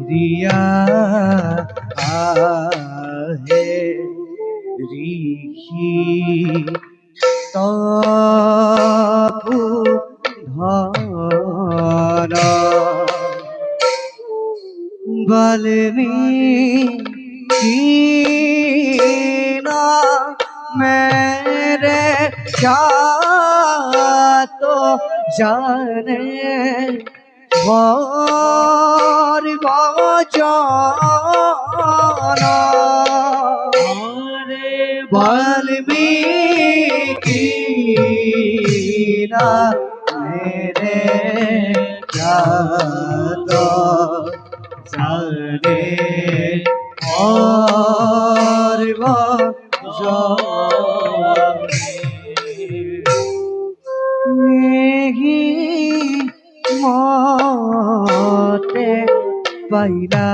রিয়া আহে ঋষি তপু ধরা বাল্মীকি না মেরে তো জানে ভর বচন বাল্মীকি না মেরে তো জানে ভর মতে পাইলা